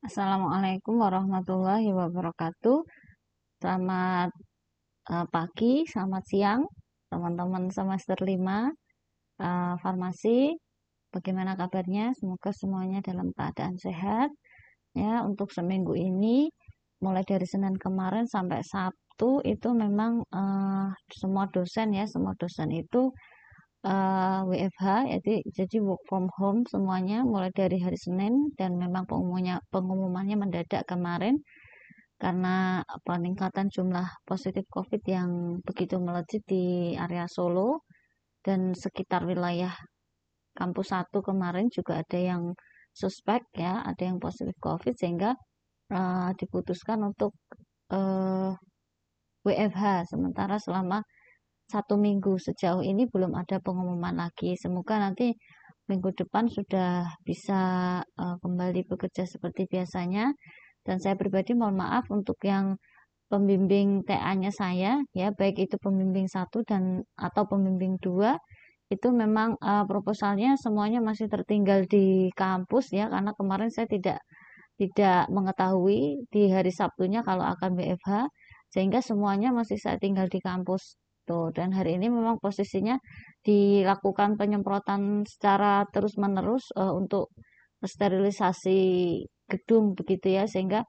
Assalamualaikum warahmatullahi wabarakatuh. Selamat pagi, selamat siang, teman-teman semester 5 farmasi. Bagaimana kabarnya? Semoga semuanya dalam keadaan sehat. Ya, untuk seminggu ini, mulai dari Senin kemarin sampai Sabtu itu memang semua dosen itu WFH, jadi work from home semuanya mulai dari hari Senin, dan memang pengumumannya mendadak kemarin karena peningkatan jumlah positif COVID yang begitu melejit di area Solo dan sekitar wilayah kampus 1 kemarin juga ada yang suspek, ya, ada yang positif COVID, sehingga diputuskan untuk uh, WFH sementara selama 1 minggu. Sejauh ini belum ada pengumuman lagi. Semoga nanti minggu depan sudah bisa kembali bekerja seperti biasanya. Dan saya pribadi mohon maaf untuk yang pembimbing TA-nya saya, ya, baik itu pembimbing 1 dan atau pembimbing 2, itu memang proposalnya semuanya masih tertinggal di kampus, ya, karena kemarin saya tidak mengetahui di hari Sabtunya kalau akan WFH, sehingga semuanya masih saya tinggal di kampus tuh. Dan hari ini memang posisinya dilakukan penyemprotan secara terus-menerus untuk sterilisasi gedung begitu, ya, sehingga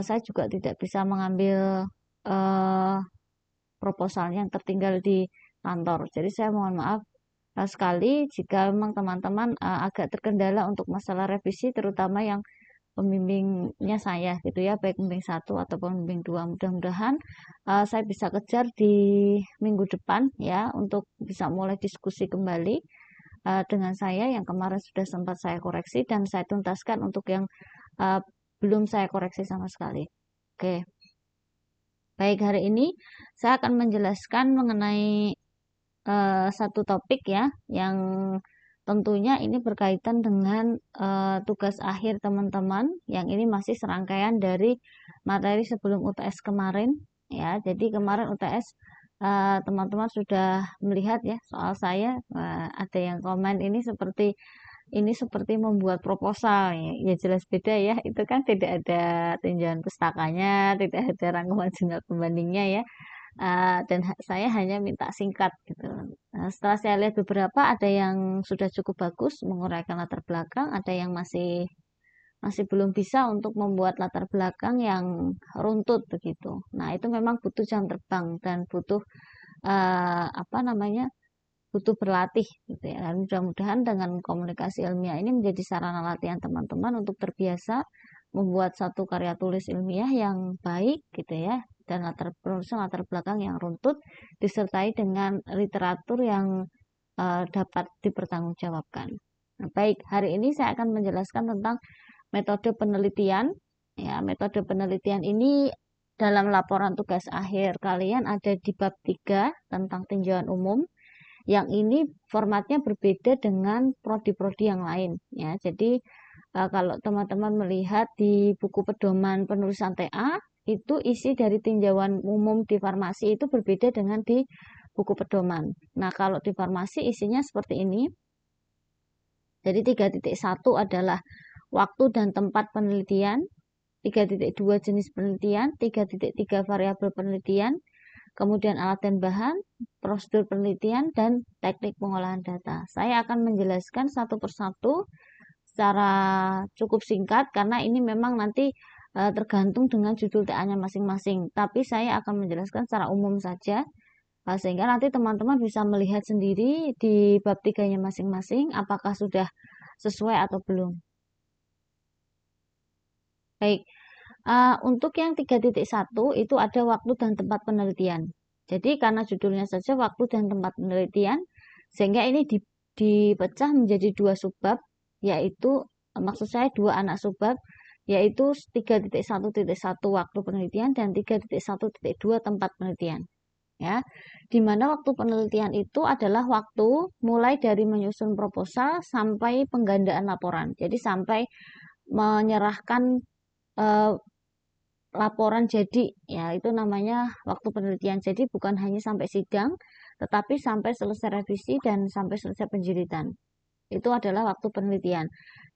saya juga tidak bisa mengambil eh, proposalnya yang tertinggal di kantor. Jadi saya mohon maaf sekali jika memang teman-teman agak terkendala untuk masalah revisi, terutama yang pembimbingnya saya gitu, ya, baik pembimbing 1 atau pembimbing 2. Mudah-mudahan saya bisa kejar di minggu depan, ya, untuk bisa mulai diskusi kembali dengan saya yang kemarin sudah sempat saya koreksi dan saya tuntaskan untuk yang uh, belum saya koreksi sama sekali. Oke, baik, hari ini saya akan menjelaskan mengenai satu topik, ya, yang tentunya ini berkaitan dengan tugas akhir teman-teman, yang ini masih serangkaian dari materi sebelum UTS kemarin, ya. Jadi kemarin UTS teman-teman sudah melihat, ya, soal saya. Ada yang komen ini seperti membuat proposal, ya, ya jelas beda, ya, itu kan tidak ada tinjauan pustakanya, tidak ada rangkuman jurnal pembandingnya, ya. Dan saya hanya minta singkat gitu. Nah, setelah saya lihat beberapa, ada yang sudah cukup bagus menguraikan latar belakang, ada yang masih masih belum bisa untuk membuat latar belakang yang runtut begitu. Nah, itu memang butuh jam terbang dan butuh apa namanya, butuh berlatih gitu, ya. Dan mudah-mudahan dengan komunikasi ilmiah ini menjadi sarana latihan teman-teman untuk terbiasa membuat satu karya tulis ilmiah yang baik gitu, ya, dan penulisan latar belakang yang runtut disertai dengan literatur yang dapat dipertanggungjawabkan. Nah, baik, hari ini saya akan menjelaskan tentang metode penelitian. Ya, metode penelitian ini dalam laporan tugas akhir kalian ada di bab 3 tentang tinjauan umum. Yang ini formatnya berbeda dengan prodi-prodi yang lain, ya. Jadi kalau teman-teman melihat di buku pedoman penulisan TA, itu isi dari tinjauan umum di farmasi itu berbeda dengan di buku pedoman. Nah, kalau di farmasi isinya seperti ini. Jadi 3.1 adalah waktu dan tempat penelitian, 3.2 jenis penelitian, 3.3 variabel penelitian, kemudian alat dan bahan, prosedur penelitian, dan teknik pengolahan data. Saya akan menjelaskan satu persatu secara cukup singkat karena ini memang nanti tergantung dengan judul TA-nya masing-masing. Tapi saya akan menjelaskan secara umum saja, sehingga nanti teman-teman bisa melihat sendiri di bab 3-nya masing-masing apakah sudah sesuai atau belum. Baik, untuk yang 3.1 itu ada waktu dan tempat penelitian. Jadi karena judulnya saja waktu dan tempat penelitian, sehingga ini dipecah menjadi 2 subbab, yaitu maksud saya 2 anak subbab, yaitu 3.1.1 waktu penelitian dan 3.1.2 tempat penelitian. Ya, di mana waktu penelitian itu adalah waktu mulai dari menyusun proposal sampai penggandaan laporan. Jadi sampai menyerahkan eh, laporan jadi, ya, itu namanya waktu penelitian. Jadi bukan hanya sampai sidang, tetapi sampai selesai revisi dan sampai selesai penjilitan. Itu adalah waktu penelitian.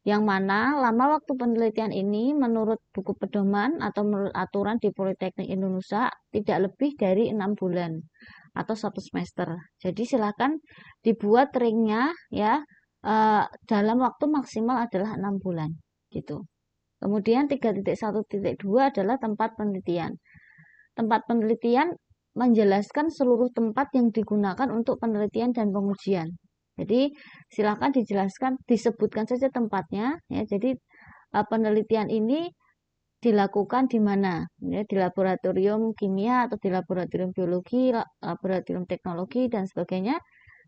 Yang mana lama waktu penelitian ini menurut buku pedoman atau menurut aturan di Politeknik Indonesia tidak lebih dari 6 bulan atau 1 semester. Jadi silakan dibuat ringnya ya, dalam waktu maksimal adalah 6 bulan gitu. Kemudian 3.1.2 adalah tempat penelitian. Tempat penelitian menjelaskan seluruh tempat yang digunakan untuk penelitian dan pengujian. Jadi silakan dijelaskan, disebutkan saja tempatnya ya. Jadi penelitian ini dilakukan di mana? Ya, di laboratorium kimia atau di laboratorium biologi, laboratorium teknologi dan sebagainya.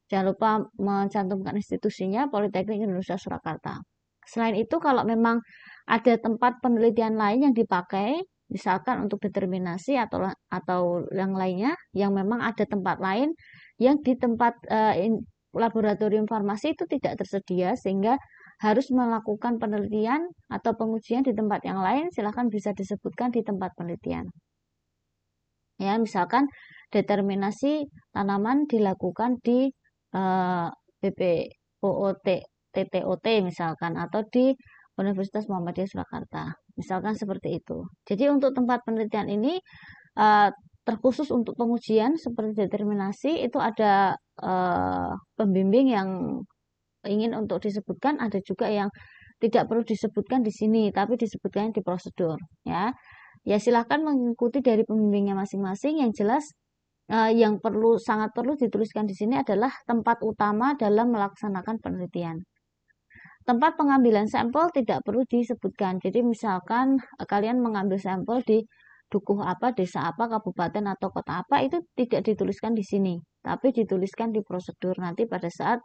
Jangan lupa mencantumkan institusinya Politeknik Indonesia Surakarta. Selain itu, kalau memang ada tempat penelitian lain yang dipakai, misalkan untuk determinasi atau yang lainnya, yang memang ada tempat lain yang di tempat laboratorium farmasi itu tidak tersedia, sehingga harus melakukan penelitian atau pengujian di tempat yang lain, silakan bisa disebutkan di tempat penelitian. Ya, misalkan determinasi tanaman dilakukan di BPOOT, TTOT misalkan, atau di Universitas Muhammadiyah Surakarta. Misalkan seperti itu. Jadi untuk tempat penelitian ini terkhusus untuk pengujian seperti determinasi itu ada pembimbing yang ingin untuk disebutkan, ada juga yang tidak perlu disebutkan di sini, tapi disebutkan di prosedur. Ya silahkan mengikuti dari pembimbingnya masing-masing. Yang jelas yang sangat perlu dituliskan di sini adalah tempat utama dalam melaksanakan penelitian. Tempat pengambilan sampel tidak perlu disebutkan. Jadi misalkan kalian mengambil sampel di dukuh apa, desa apa, kabupaten atau kota apa, itu tidak dituliskan di sini, tapi dituliskan di prosedur nanti pada saat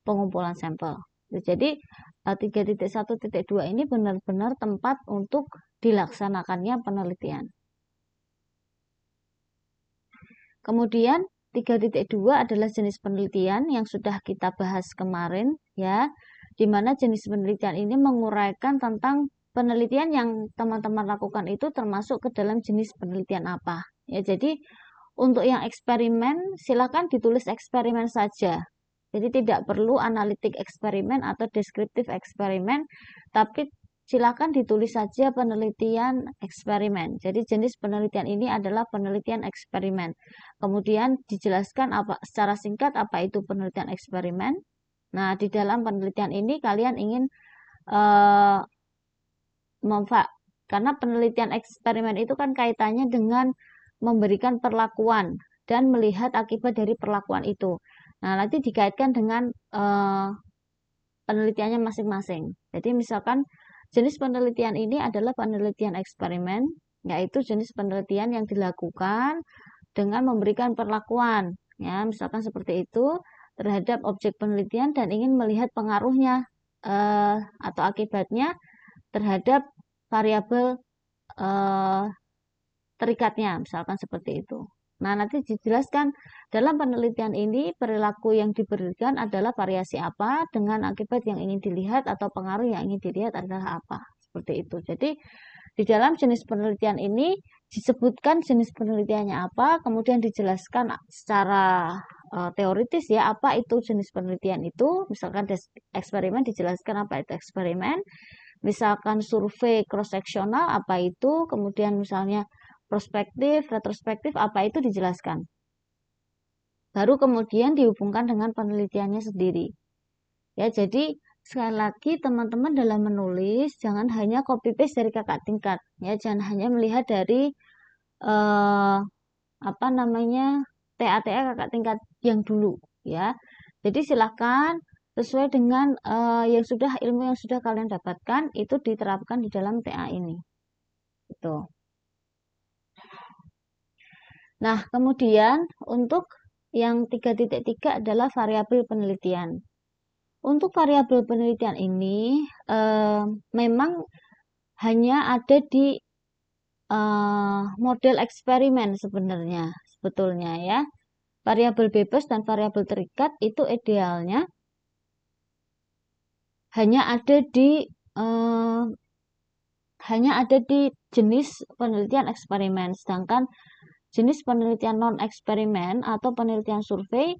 pengumpulan sampel. Jadi 3.1.2 ini benar-benar tempat untuk dilaksanakannya penelitian. Kemudian 3.2 adalah jenis penelitian yang sudah kita bahas kemarin ya, di mana jenis penelitian ini menguraikan tentang penelitian yang teman-teman lakukan itu termasuk ke dalam jenis penelitian apa. Ya, jadi untuk yang eksperimen silakan ditulis eksperimen saja. Jadi tidak perlu analitik eksperimen atau deskriptif eksperimen, tapi silakan ditulis saja penelitian eksperimen. Jadi jenis penelitian ini adalah penelitian eksperimen. Kemudian dijelaskan secara singkat apa itu penelitian eksperimen. Nah, di dalam penelitian ini kalian ingin karena penelitian eksperimen itu kan kaitannya dengan memberikan perlakuan dan melihat akibat dari perlakuan itu. Nah, nanti dikaitkan dengan penelitiannya masing-masing. Jadi misalkan jenis penelitian ini adalah penelitian eksperimen, yaitu jenis penelitian yang dilakukan dengan memberikan perlakuan, ya, misalkan seperti itu terhadap objek penelitian dan ingin melihat pengaruhnya atau akibatnya terhadap variabel terikatnya, misalkan seperti itu. Nah, nanti dijelaskan dalam penelitian ini perilaku yang diberikan adalah variasi apa dengan akibat yang ingin dilihat atau pengaruh yang ingin dilihat adalah apa. Seperti itu. Jadi, di dalam jenis penelitian ini disebutkan jenis penelitiannya apa, kemudian dijelaskan secara teoritis ya apa itu jenis penelitian itu. Misalkan eksperimen dijelaskan apa itu eksperimen. Misalkan survei cross-seksional apa itu, kemudian misalnya prospektif, retrospektif, apa itu dijelaskan. Baru kemudian dihubungkan dengan penelitiannya sendiri. Ya, jadi sekali lagi teman-teman dalam menulis jangan hanya copy paste dari kakak tingkat. Ya, jangan hanya melihat dari TA kakak tingkat yang dulu. Ya, jadi silakan sesuai dengan ilmu yang sudah kalian dapatkan itu diterapkan di dalam TA ini. Gitu. Nah, kemudian untuk yang 3.3 adalah variabel penelitian. Untuk variabel penelitian ini memang hanya ada di model eksperimen sebetulnya ya. Variabel bebas dan variabel terikat itu idealnya hanya ada di jenis penelitian eksperimen, sedangkan jenis penelitian non-eksperimen atau penelitian survei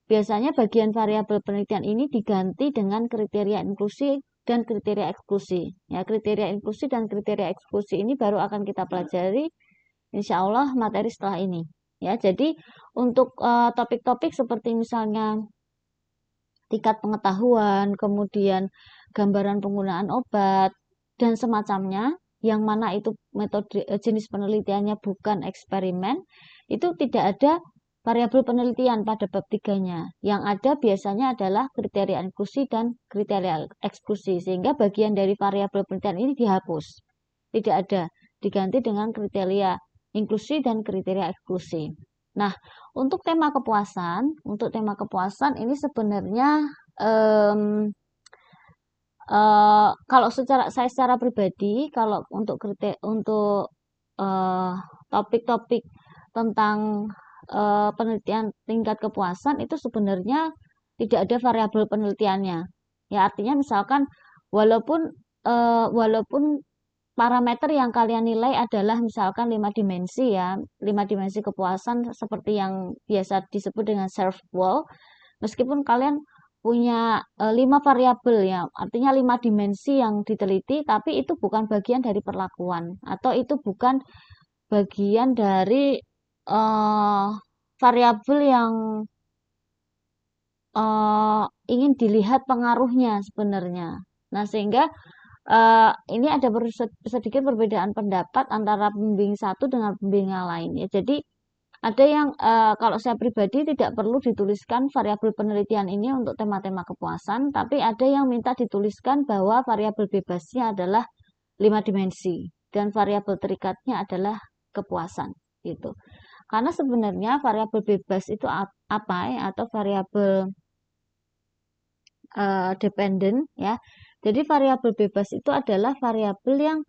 biasanya bagian variabel penelitian ini diganti dengan kriteria inklusi dan kriteria eksklusi. Ya, kriteria inklusi dan kriteria eksklusi ini baru akan kita pelajari insya Allah materi setelah ini. Ya, jadi untuk topik-topik seperti misalnya tingkat pengetahuan, kemudian gambaran penggunaan obat, dan semacamnya, yang mana itu metode jenis penelitiannya bukan eksperimen, itu tidak ada variabel penelitian pada bab 3-nya. Yang ada biasanya adalah kriteria inklusi dan kriteria eksklusi, sehingga bagian dari variabel penelitian ini dihapus. Tidak ada, diganti dengan kriteria inklusi dan kriteria eksklusi. Nah, untuk tema kepuasan ini sebenarnya kalau saya secara pribadi, kalau untuk topik-topik tentang penelitian tingkat kepuasan itu sebenarnya tidak ada variabel penelitiannya. Ya, artinya misalkan walaupun parameter yang kalian nilai adalah misalkan 5 dimensi ya, 5 dimensi kepuasan seperti yang biasa disebut dengan Serve Wall, meskipun kalian punya 5 variabel ya, artinya 5 dimensi yang diteliti, tapi itu bukan bagian dari perlakuan atau itu bukan bagian dari variabel yang ingin dilihat pengaruhnya sebenarnya. Nah, sehingga ini ada sedikit perbedaan pendapat antara pembimbing satu dengan pembimbing yang lain ya. Jadi ada yang kalau saya pribadi tidak perlu dituliskan variabel penelitian ini untuk tema-tema kepuasan, tapi ada yang minta dituliskan bahwa variabel bebasnya adalah 5 dimensi dan variabel terikatnya adalah kepuasan gitu. Karena sebenarnya variabel bebas itu apa ya, atau variabel dependent ya. Jadi variabel bebas itu adalah variabel yang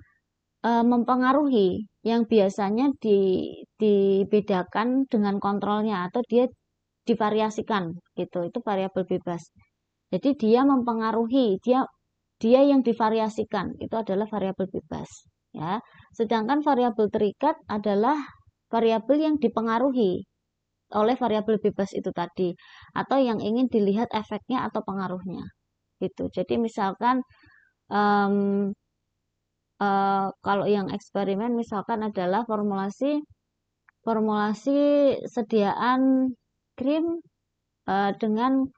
mempengaruhi, yang biasanya dibedakan dengan kontrolnya atau dia divariasikan gitu. Itu variabel bebas. Jadi dia mempengaruhi, dia yang divariasikan itu adalah variabel bebas ya. Sedangkan variabel terikat adalah variabel yang dipengaruhi oleh variabel bebas itu tadi atau yang ingin dilihat efeknya atau pengaruhnya gitu. Jadi misalkan kalau yang eksperimen misalkan adalah formulasi sediaan krim dengan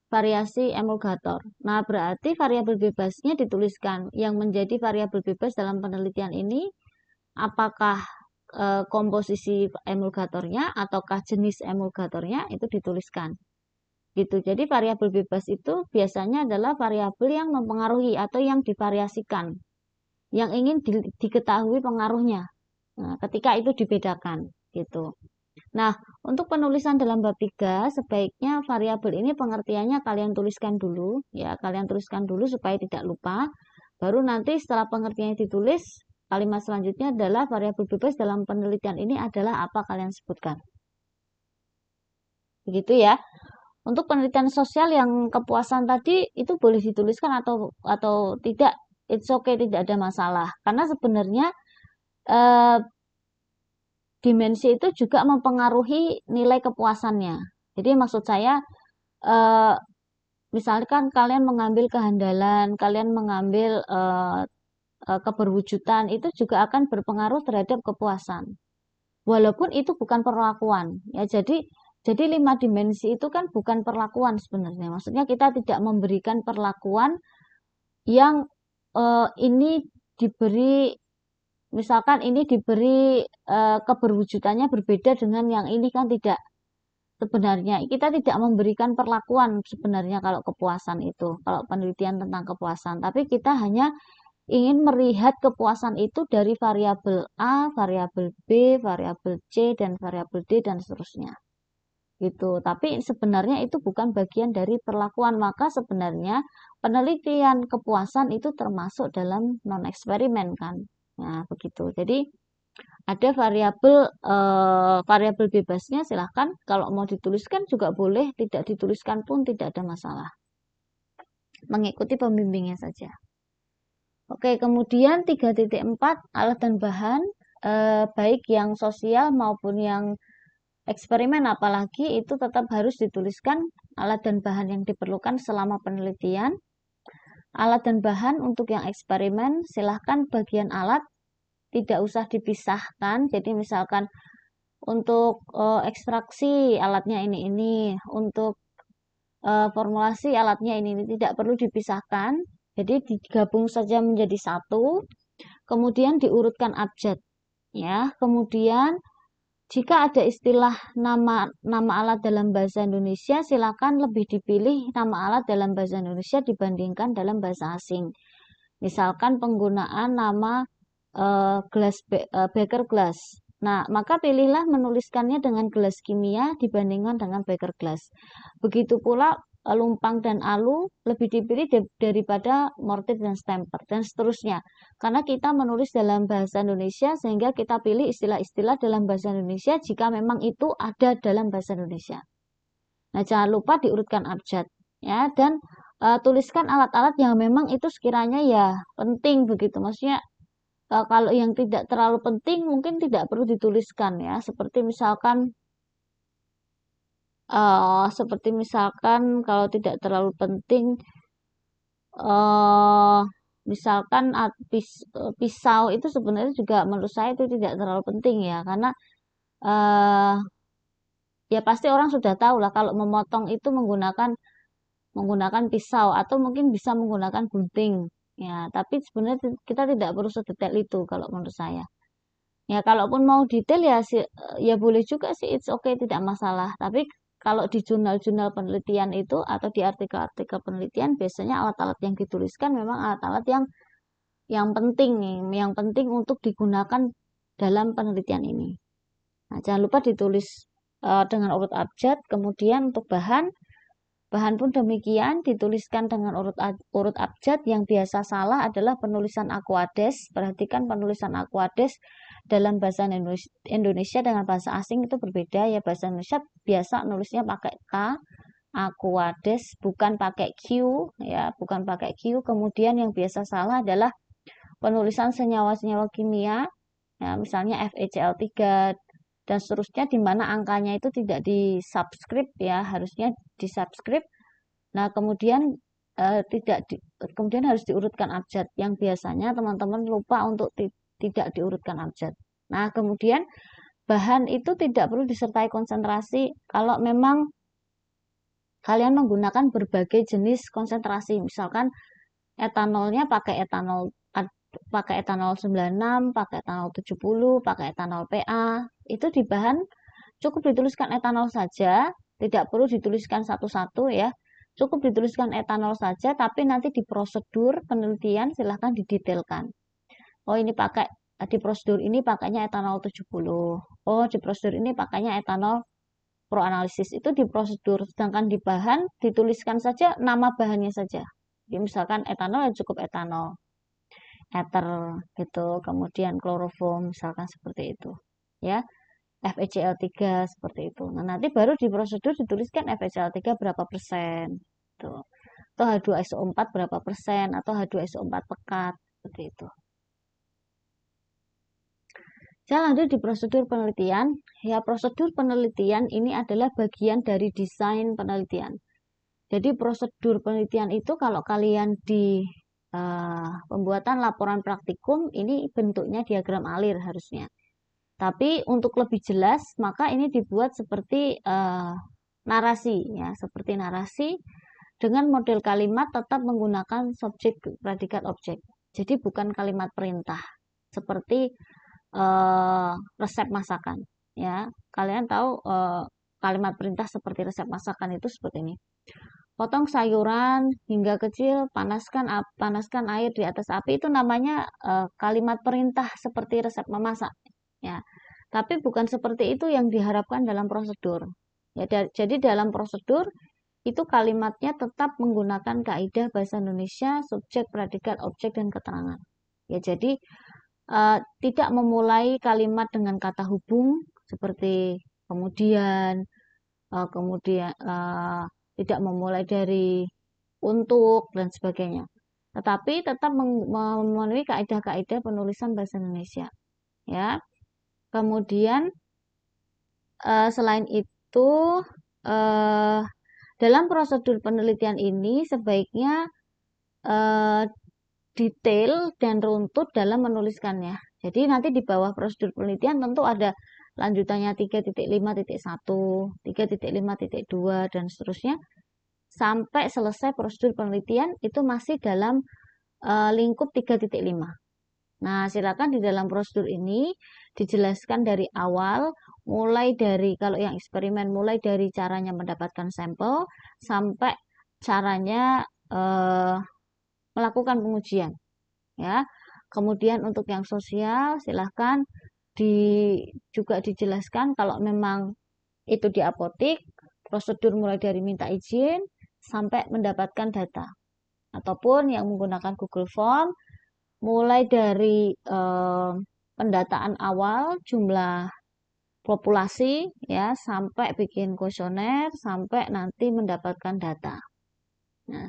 variasi emulgator. Nah, berarti variabel bebasnya dituliskan. Yang menjadi variabel bebas dalam penelitian ini apakah komposisi emulgatornya ataukah jenis emulgatornya itu dituliskan. Gitu. Jadi variabel bebas itu biasanya adalah variabel yang mempengaruhi atau yang divariasikan, yang ingin diketahui pengaruhnya. Nah, ketika itu dibedakan gitu. Nah, untuk penulisan dalam bab 3 sebaiknya variabel ini pengertiannya kalian tuliskan dulu ya, kalian tuliskan dulu supaya tidak lupa. Baru nanti setelah pengertiannya ditulis, kalimat selanjutnya adalah variabel bebas dalam penelitian ini adalah apa kalian sebutkan. Begitu ya. Untuk penelitian sosial yang kepuasan tadi itu boleh dituliskan atau tidak, it's okay, tidak ada masalah. Karena sebenarnya dimensi itu juga mempengaruhi nilai kepuasannya. Jadi maksud saya, misalkan kalian mengambil kehandalan, kalian mengambil keberwujudan, itu juga akan berpengaruh terhadap kepuasan. Walaupun itu bukan perlakuan, ya. Jadi 5 dimensi itu kan bukan perlakuan sebenarnya. Maksudnya kita tidak memberikan perlakuan yang ini diberi, misalkan ini diberi keberwujudannya berbeda dengan yang ini, kan tidak. Sebenarnya kita tidak memberikan perlakuan sebenarnya kalau kepuasan itu, kalau penelitian tentang kepuasan. Tapi kita hanya ingin melihat kepuasan itu dari variabel A, variabel B, variabel C, dan variabel D, dan seterusnya. Gitu. Tapi sebenarnya itu bukan bagian dari perlakuan, maka sebenarnya penelitian kepuasan itu termasuk dalam non-eksperimen kan. Nah, begitu. Jadi ada variabel bebasnya, silahkan kalau mau dituliskan juga boleh, tidak dituliskan pun tidak ada masalah. Mengikuti pembimbingnya saja. Oke, kemudian 3.4 alat dan bahan baik yang sosial maupun yang Eksperimen apalagi itu tetap harus dituliskan alat dan bahan yang diperlukan selama penelitian. Alat dan bahan untuk yang eksperimen, silahkan bagian alat tidak usah dipisahkan. Jadi misalkan untuk ekstraksi alatnya ini, untuk formulasi alatnya ini tidak perlu dipisahkan. Jadi digabung saja menjadi satu, kemudian diurutkan abjad. Ya, kemudian jika ada istilah nama alat dalam bahasa Indonesia, silakan lebih dipilih nama alat dalam bahasa Indonesia dibandingkan dalam bahasa asing. Misalkan penggunaan nama beaker glass. Nah, maka pilihlah menuliskannya dengan gelas kimia dibandingkan dengan beaker glass. Begitu pula lumpang dan alu lebih dipilih daripada mortir dan stamper dan seterusnya. Karena kita menulis dalam bahasa Indonesia sehingga kita pilih istilah-istilah dalam bahasa Indonesia jika memang itu ada dalam bahasa Indonesia. Nah, jangan lupa diurutkan abjad ya dan tuliskan alat-alat yang memang itu sekiranya ya penting begitu. Maksudnya kalau yang tidak terlalu penting mungkin tidak perlu dituliskan ya. Seperti misalkan kalau tidak terlalu penting, uh, misalkan pisau itu sebenarnya juga menurut saya itu tidak terlalu penting ya, karena uh, ya pasti orang sudah tahu lah kalau memotong itu menggunakan pisau atau mungkin bisa menggunakan gunting. Ya, tapi sebenarnya kita tidak perlu sedetail itu kalau menurut saya. Ya, kalaupun mau detail ya ya boleh juga sih, it's okay, tidak masalah. Tapi kalau di jurnal-jurnal penelitian itu atau di artikel-artikel penelitian biasanya alat-alat yang dituliskan memang alat-alat yang penting nih, yang penting untuk digunakan dalam penelitian ini. Nah, jangan lupa ditulis dengan urut abjad, kemudian untuk bahan pun demikian dituliskan dengan urut abjad. Yang biasa salah adalah penulisan aquades. Perhatikan penulisan aquades dalam bahasa Indonesia dengan bahasa asing itu berbeda ya. Bahasa Indonesia biasa nulisnya pakai K, aquades, bukan pakai Q ya, bukan pakai Q. Kemudian yang biasa salah adalah penulisan senyawa-senyawa kimia ya, misalnya FeCl3 dan seterusnya di mana angkanya itu tidak di subscript ya, harusnya di subscript. Nah, kemudian harus diurutkan abjad yang biasanya teman-teman lupa untuk tidak diurutkan abjad. Nah, kemudian bahan itu tidak perlu disertai konsentrasi kalau memang kalian menggunakan berbagai jenis konsentrasi. Misalkan etanolnya pakai etanol 96, pakai etanol 70, pakai etanol PA. Itu di bahan cukup dituliskan etanol saja, tidak perlu dituliskan satu-satu ya. Cukup dituliskan etanol saja, tapi nanti di prosedur penelitian silahkan didetailkan. Oh, di prosedur ini pakainya etanol 70. Oh, di prosedur ini pakainya etanol proanalisis. Itu di prosedur, sedangkan di bahan dituliskan saja nama bahannya saja. Jadi misalkan etanol ya cukup etanol, ether gitu, kemudian kloroform misalkan seperti itu. Ya. FeCl3 seperti itu. Nah, nanti baru di prosedur dituliskan FeCl3 berapa persen. Tuh. Atau H2SO4 berapa persen, atau H2SO4 pekat, seperti itu. Saya lanjut di prosedur penelitian. Ya, prosedur penelitian ini adalah bagian dari desain penelitian. Jadi prosedur penelitian itu kalau kalian di pembuatan laporan praktikum, ini bentuknya diagram alir harusnya. Tapi untuk lebih jelas, maka ini dibuat seperti narasi, ya, seperti narasi dengan model kalimat tetap menggunakan subjek, predikat, objek. Jadi bukan kalimat perintah, seperti resep masakan. Ya, kalian tahu kalimat perintah seperti resep masakan itu seperti ini. Potong sayuran hingga kecil, panaskan air di atas api, itu namanya kalimat perintah seperti resep memasak. Ya, tapi bukan seperti itu yang diharapkan dalam prosedur. Ya, jadi dalam prosedur itu kalimatnya tetap menggunakan kaidah bahasa Indonesia, subjek, predikat, objek, dan keterangan. Ya, jadi tidak memulai kalimat dengan kata hubung seperti kemudian, tidak memulai dari untuk dan sebagainya. Tetapi tetap memenuhi kaidah-kaidah penulisan bahasa Indonesia. Ya. Kemudian selain itu, eh, dalam prosedur penelitian ini sebaiknya detail dan runtut dalam menuliskannya. Jadi nanti di bawah prosedur penelitian tentu ada lanjutannya 3.5.1, 3.5.2, dan seterusnya. Sampai selesai prosedur penelitian itu masih dalam lingkup 3.5. Nah, silakan di dalam prosedur ini dijelaskan dari awal, mulai dari kalau yang eksperimen mulai dari caranya mendapatkan sampel sampai caranya melakukan pengujian, ya. Kemudian untuk yang sosial silahkan juga dijelaskan kalau memang itu di apotik, prosedur mulai dari minta izin sampai mendapatkan data. Ataupun yang menggunakan Google Form, mulai dari pendataan awal jumlah populasi ya sampai bikin kuesioner sampai nanti mendapatkan data. Nah,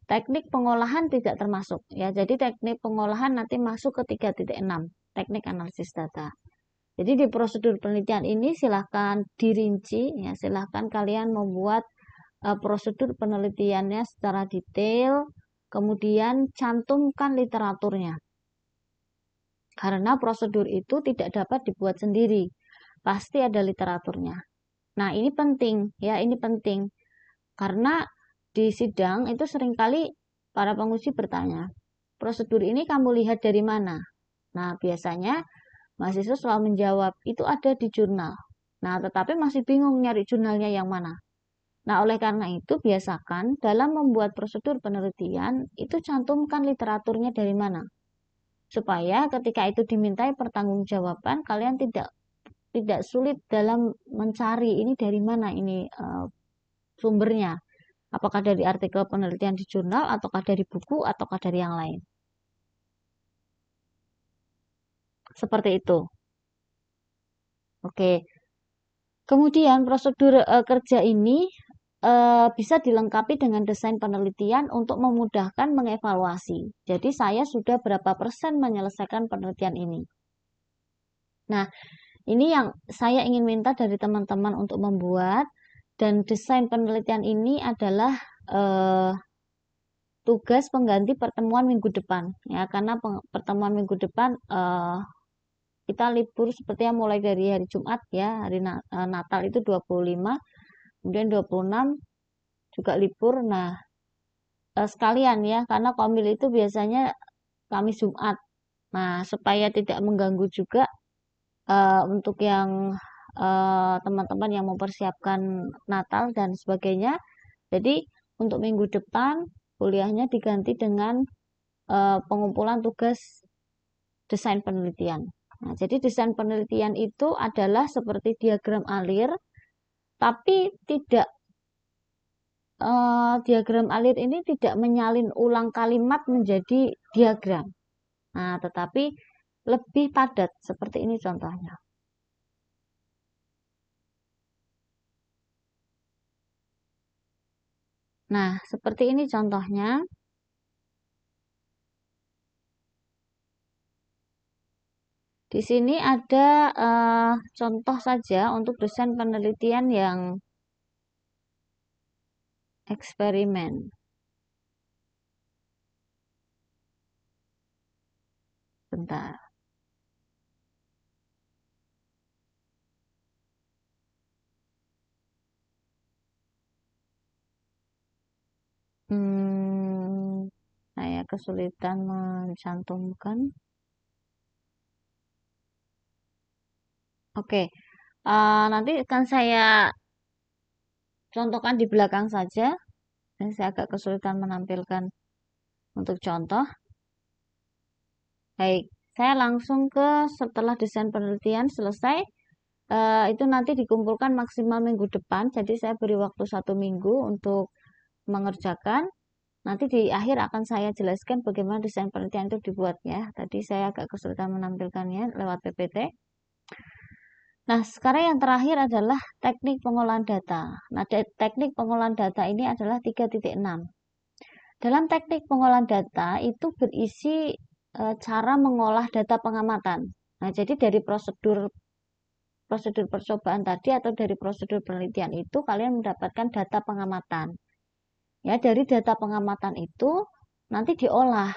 teknik pengolahan tidak termasuk ya. Jadi teknik pengolahan nanti masuk ke 3.6, teknik analisis data. Jadi di prosedur penelitian ini silahkan dirinci ya, silahkan kalian membuat prosedur penelitiannya secara detail, kemudian cantumkan literaturnya. Karena prosedur itu tidak dapat dibuat sendiri, pasti ada literaturnya. Nah, ini penting ya, ini penting. Karena di sidang itu seringkali para penguji bertanya, prosedur ini kamu lihat dari mana? Nah, biasanya mahasiswa selalu menjawab, itu ada di jurnal. Nah, tetapi masih bingung nyari jurnalnya yang mana. Nah, oleh karena itu, biasakan dalam membuat prosedur penelitian, itu cantumkan literaturnya dari mana. Supaya ketika itu dimintai pertanggungjawaban, kalian tidak sulit dalam mencari ini dari mana ini sumbernya. Apakah dari artikel penelitian di jurnal, ataukah dari buku, ataukah dari yang lain. Seperti itu. Oke. Kemudian prosedur kerja ini bisa dilengkapi dengan desain penelitian untuk memudahkan mengevaluasi. Jadi saya sudah berapa persen menyelesaikan penelitian ini. Nah, ini yang saya ingin minta dari teman-teman untuk membuat, dan desain penelitian ini adalah tugas pengganti pertemuan minggu depan ya, karena pertemuan minggu depan kita libur sepertinya mulai dari hari Jumat ya, hari Natal itu 25, kemudian 26 juga libur. Nah, sekalian ya, karena komil itu biasanya Kamis Jumat. Nah, supaya tidak mengganggu juga untuk yang teman-teman yang mempersiapkan Natal dan sebagainya. Jadi, untuk minggu depan kuliahnya diganti dengan pengumpulan tugas desain penelitian. Nah, jadi desain penelitian itu adalah seperti diagram alir, tapi tidak diagram alir ini tidak menyalin ulang kalimat menjadi diagram. Nah, tetapi lebih padat seperti ini contohnya. Nah, seperti ini contohnya. Di sini ada contoh saja untuk desain penelitian yang eksperimen. Bentar. Saya kesulitan mencantumkan. Oke, nanti akan saya contohkan di belakang saja. Dan saya agak kesulitan menampilkan untuk contoh. Baik, saya langsung ke setelah desain penelitian selesai. Itu nanti dikumpulkan maksimal minggu depan. Jadi saya beri waktu 1 minggu untuk mengerjakan. Nanti di akhir akan saya jelaskan bagaimana desain penelitian itu dibuat ya. Tadi saya agak kesulitan menampilkannya lewat PPT. Nah, sekarang yang terakhir adalah teknik pengolahan data. Nah, teknik pengolahan data ini adalah 3.6. Dalam teknik pengolahan data itu berisi cara mengolah data pengamatan. Nah, jadi dari prosedur prosedur percobaan tadi atau dari prosedur penelitian itu kalian mendapatkan data pengamatan. Ya, dari data pengamatan itu nanti diolah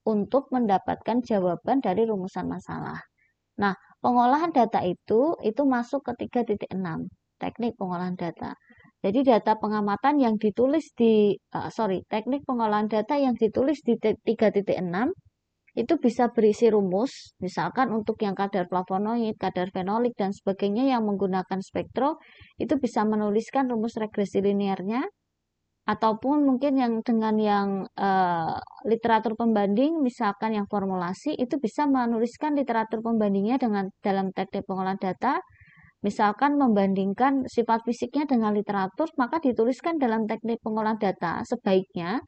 untuk mendapatkan jawaban dari rumusan masalah. Nah, pengolahan data itu masuk ke 3.6, teknik pengolahan data. Jadi data pengamatan yang ditulis teknik pengolahan data yang ditulis di 3.6 itu bisa berisi rumus, misalkan untuk yang kadar flavonoid, kadar fenolik, dan sebagainya yang menggunakan spektro, itu bisa menuliskan rumus regresi linearnya, ataupun mungkin yang dengan yang literatur pembanding, misalkan yang formulasi, itu bisa menuliskan literatur pembandingnya dengan dalam teknik pengolahan data, misalkan membandingkan sifat fisiknya dengan literatur, maka dituliskan dalam teknik pengolahan data. Sebaiknya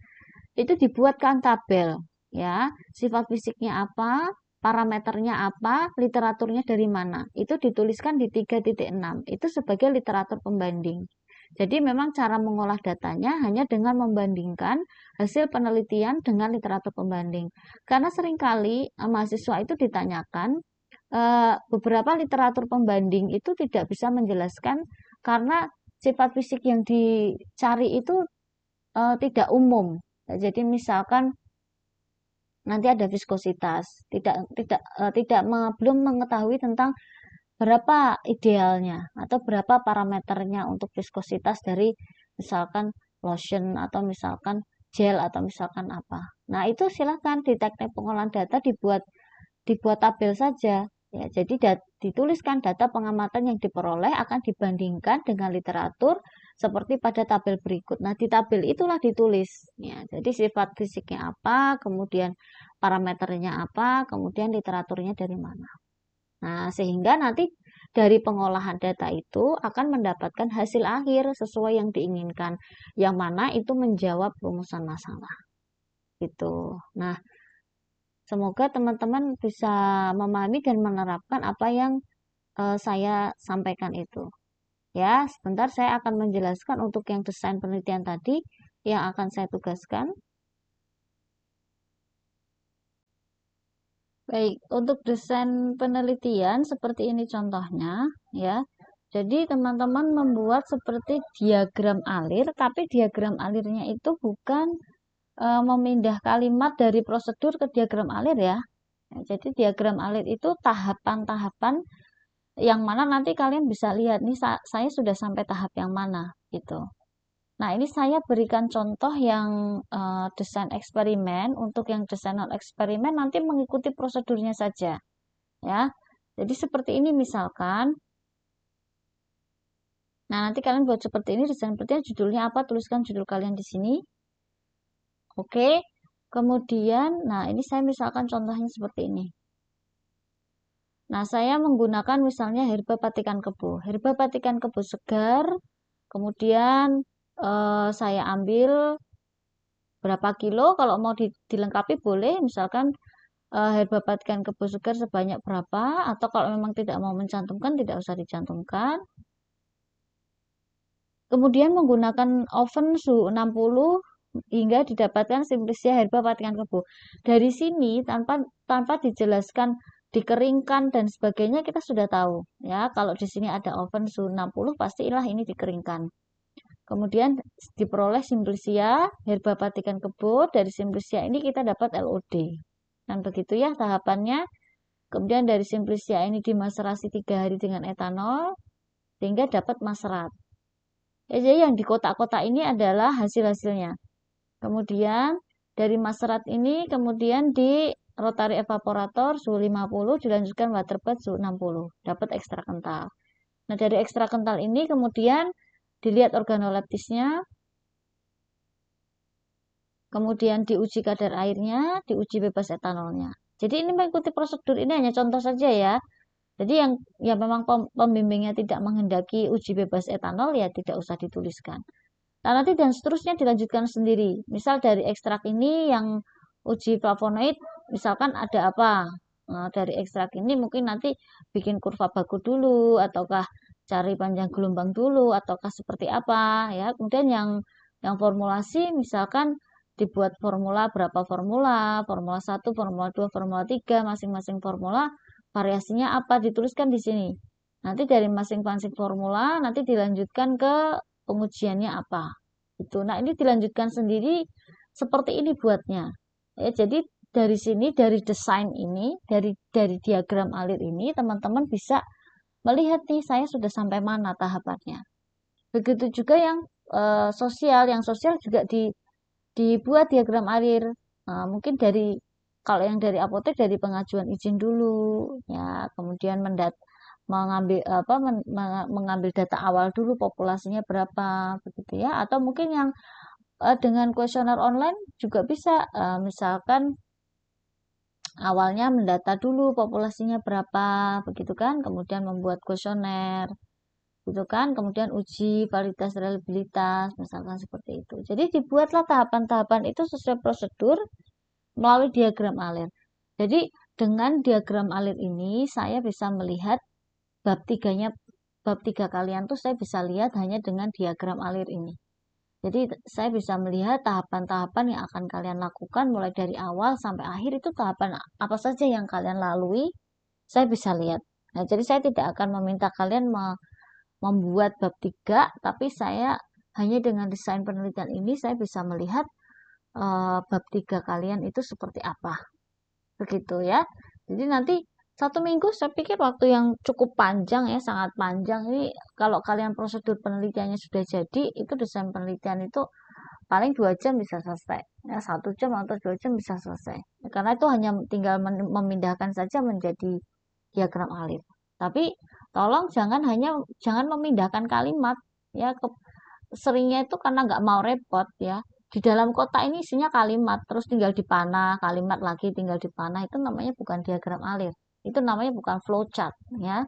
itu dibuatkan tabel, ya, sifat fisiknya apa, parameternya apa, literaturnya dari mana. Itu dituliskan di 3.6. Itu sebagai literatur pembanding. Jadi memang cara mengolah datanya hanya dengan membandingkan hasil penelitian dengan literatur pembanding. Karena seringkali mahasiswa itu ditanyakan, beberapa literatur pembanding itu tidak bisa menjelaskan karena sifat fisik yang dicari itu tidak umum. Jadi misalkan nanti ada viskositas, belum mengetahui tentang berapa idealnya atau berapa parameternya untuk viskositas dari misalkan lotion atau misalkan gel atau misalkan apa. Nah, itu silakan di teknik pengolahan data dibuat tabel saja. Ya, jadi dituliskan data pengamatan yang diperoleh akan dibandingkan dengan literatur seperti pada tabel berikut. Nah, di tabel itulah ditulis. Ya, jadi sifat fisiknya apa, kemudian parameternya apa, kemudian literaturnya dari mana. Nah, sehingga nanti dari pengolahan data itu akan mendapatkan hasil akhir sesuai yang diinginkan, yang mana itu menjawab rumusan masalah. Gitu. Nah, semoga teman-teman bisa memahami dan menerapkan apa yang saya sampaikan itu. Ya, sebentar saya akan menjelaskan untuk yang desain penelitian tadi yang akan saya tugaskan. Baik, untuk desain penelitian seperti ini contohnya, ya. Jadi teman-teman membuat seperti diagram alir, tapi diagram alirnya itu bukan memindah kalimat dari prosedur ke diagram alir ya. Jadi diagram alir itu tahapan-tahapan yang mana nanti kalian bisa lihat nih saya sudah sampai tahap yang mana gitu. Nah, ini saya berikan contoh yang desain eksperimen. Untuk yang desain non eksperimen nanti mengikuti prosedurnya saja, ya. Jadi seperti ini misalkan. Nah, nanti kalian buat seperti ini desain penelitian judulnya apa? Tuliskan judul kalian di sini. Oke. Kemudian, nah ini saya misalkan contohnya seperti ini. Nah, saya menggunakan misalnya herba patikan kebo. Herba patikan kebo segar. Kemudian saya ambil berapa kilo, kalau mau dilengkapi boleh, misalkan herba patikan kebo segar sebanyak berapa, atau kalau memang tidak mau mencantumkan, tidak usah dicantumkan. Kemudian menggunakan oven suhu 60 hingga didapatkan simplisia herba patikan kebo. Dari sini tanpa dijelaskan dikeringkan dan sebagainya kita sudah tahu ya, kalau di sini ada oven suhu 60 pastilah ini dikeringkan. Kemudian diperoleh simplisia herba patikan kebo, dari simplisia ini kita dapat LOD. Dan begitu ya tahapannya. Kemudian dari simplisia ini dimaserasi 3 hari dengan etanol sehingga dapat maserat. Jadi yang di kotak-kotak ini adalah hasil-hasilnya. Kemudian dari maserat ini kemudian di rotary evaporator suhu 50 dilanjutkan water bath suhu 60. Dapat ekstrak kental. Nah, dari ekstrak kental ini kemudian dilihat organoleptisnya. Kemudian diuji kadar airnya, diuji bebas etanolnya. Jadi ini mengikuti prosedur, ini hanya contoh saja ya. Jadi yang memang pembimbingnya tidak menghendaki uji bebas etanol ya tidak usah dituliskan. Nah, nanti dan seterusnya dilanjutkan sendiri. Misal dari ekstrak ini yang uji flavonoid, misalkan ada apa? Nah, dari ekstrak ini mungkin nanti bikin kurva baku dulu, ataukah cari panjang gelombang dulu, ataukah seperti apa ya. Kemudian yang formulasi misalkan dibuat formula berapa formula, formula 1, formula 2, formula 3, masing-masing formula variasinya apa dituliskan di sini. Nanti dari masing-masing formula nanti dilanjutkan ke pengujiannya apa. Itu. Nah, ini dilanjutkan sendiri seperti ini buatnya. Ya, jadi dari sini, dari desain ini, dari diagram alir ini, teman-teman bisa melihat nih saya sudah sampai mana tahapannya. Begitu juga yang sosial juga dibuat diagram alir. Nah, mungkin kalau yang dari apotek dari pengajuan izin dulu, ya, kemudian mengambil data awal dulu populasinya berapa, begitu ya. Atau mungkin yang dengan kuesioner online juga bisa, misalkan awalnya mendata dulu populasinya berapa, begitu kan, kemudian membuat kuesioner, gitu kan, kemudian uji validitas reliabilitas, misalkan seperti itu. Jadi dibuatlah tahapan-tahapan itu sesuai prosedur melalui diagram alir. Jadi dengan diagram alir ini saya bisa melihat bab 3 kalian tuh saya bisa lihat hanya dengan diagram alir ini. Jadi saya bisa melihat tahapan-tahapan yang akan kalian lakukan mulai dari awal sampai akhir, itu tahapan apa saja yang kalian lalui, saya bisa lihat. Nah, jadi saya tidak akan meminta kalian membuat bab 3, tapi saya hanya dengan desain penelitian ini saya bisa melihat bab 3 kalian itu seperti apa. Begitu ya. Jadi nanti 1 minggu saya pikir waktu yang cukup panjang ya, sangat panjang. Ini kalau kalian prosedur penelitiannya sudah jadi, itu desain penelitian itu paling 2 jam bisa selesai. Ya, 1 jam atau 2 jam bisa selesai. Ya, karena itu hanya tinggal memindahkan saja menjadi diagram alir. Tapi tolong jangan memindahkan kalimat ya. Seringnya itu karena nggak mau repot ya. Di dalam kotak ini isinya kalimat, terus tinggal dipanah, kalimat lagi tinggal dipanah, itu namanya bukan diagram alir. Itu namanya bukan flowchart ya.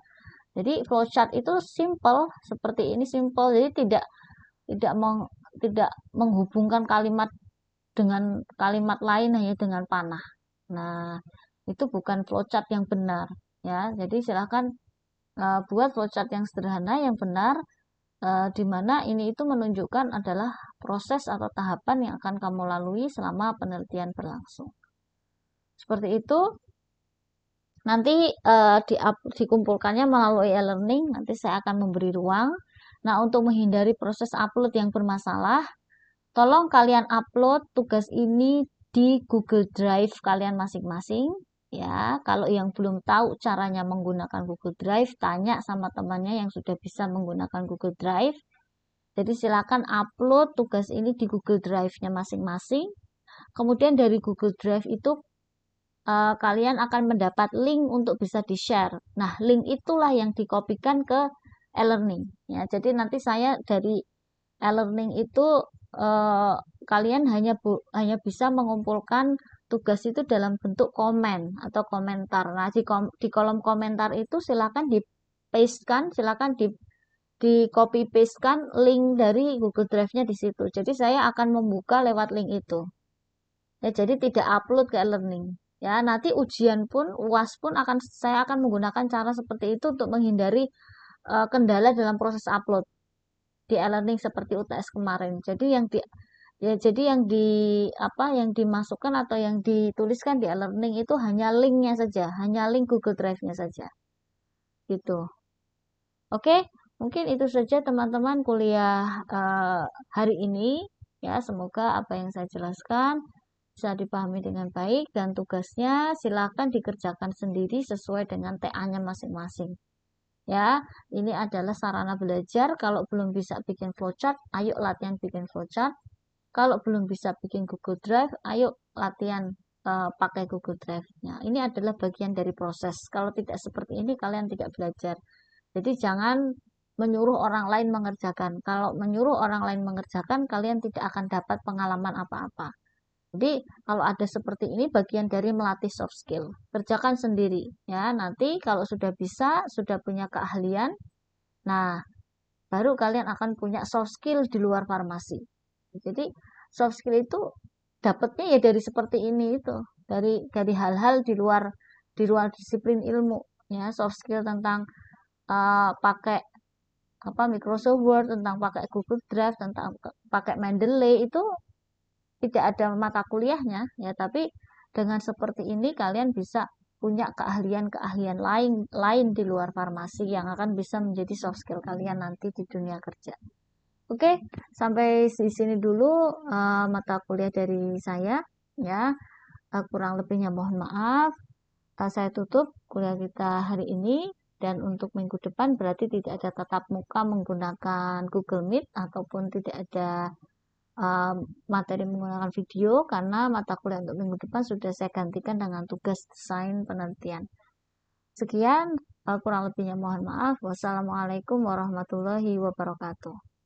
Jadi flowchart itu simple, seperti ini simple. Jadi tidak meng, tidak menghubungkan kalimat dengan kalimat lain hanya dengan panah. Nah, itu bukan flowchart yang benar ya. Jadi silakan buat flowchart yang sederhana yang benar, di mana ini itu menunjukkan adalah proses atau tahapan yang akan kamu lalui selama penelitian berlangsung. Seperti itu. Nanti dikumpulkannya melalui e-learning, nanti saya akan memberi ruang. Nah, untuk menghindari proses upload yang bermasalah, tolong kalian upload tugas ini di Google Drive kalian masing-masing. Ya, kalau yang belum tahu caranya menggunakan Google Drive, tanya sama temannya yang sudah bisa menggunakan Google Drive. Jadi silakan upload tugas ini di Google Drive-nya masing-masing. Kemudian dari Google Drive itu kalian akan mendapat link untuk bisa di-share. Nah, link itulah yang dikopikan ke e-learning. Ya, jadi nanti saya dari e-learning itu kalian hanya bisa mengumpulkan tugas itu dalam bentuk komen atau komentar. Nah, di kolom komentar itu silakan di-paste-kan, silakan di copy paste-kan link dari Google Drive-nya di situ. Jadi saya akan membuka lewat link itu. Ya, jadi tidak upload ke e-learning. Ya, nanti ujian pun, UAS pun saya akan menggunakan cara seperti itu untuk menghindari kendala dalam proses upload di e-learning seperti UTS kemarin. Jadi yang dimasukkan atau yang dituliskan di e-learning itu hanya linknya saja, hanya link Google Drive-nya saja. Gitu. Oke, mungkin itu saja teman-teman kuliah hari ini. Ya, semoga apa yang saya jelaskan bisa dipahami dengan baik, dan tugasnya silakan dikerjakan sendiri sesuai dengan TA-nya masing-masing. Ya, ini adalah sarana belajar. Kalau belum bisa bikin flowchart, ayo latihan bikin flowchart. Kalau belum bisa bikin Google Drive, ayo latihan pakai Google Drive-nya. Ini adalah bagian dari proses. Kalau tidak seperti ini, kalian tidak belajar. Jadi jangan menyuruh orang lain mengerjakan. Kalau menyuruh orang lain mengerjakan, kalian tidak akan dapat pengalaman apa-apa. Jadi kalau ada seperti ini bagian dari melatih soft skill. Kerjakan sendiri ya. Nanti kalau sudah bisa, sudah punya keahlian, nah baru kalian akan punya soft skill di luar farmasi. Jadi soft skill itu dapatnya ya dari seperti ini itu, dari hal-hal di luar disiplin ilmu ya. Soft skill tentang pakai Microsoft Word, tentang pakai Google Drive, tentang pakai Mendeley, itu tidak ada mata kuliahnya ya, tapi dengan seperti ini kalian bisa punya keahlian-keahlian lain di luar farmasi yang akan bisa menjadi soft skill kalian nanti di dunia kerja. Oke, sampai di sini dulu mata kuliah dari saya ya. Kurang lebihnya mohon maaf. Saya tutup kuliah kita hari ini, dan untuk minggu depan berarti tidak ada tatap muka menggunakan Google Meet ataupun tidak ada materi menggunakan video karena mata kuliah untuk minggu depan sudah saya gantikan dengan tugas desain penelitian. Sekian, kurang lebihnya mohon maaf. Wassalamualaikum warahmatullahi wabarakatuh.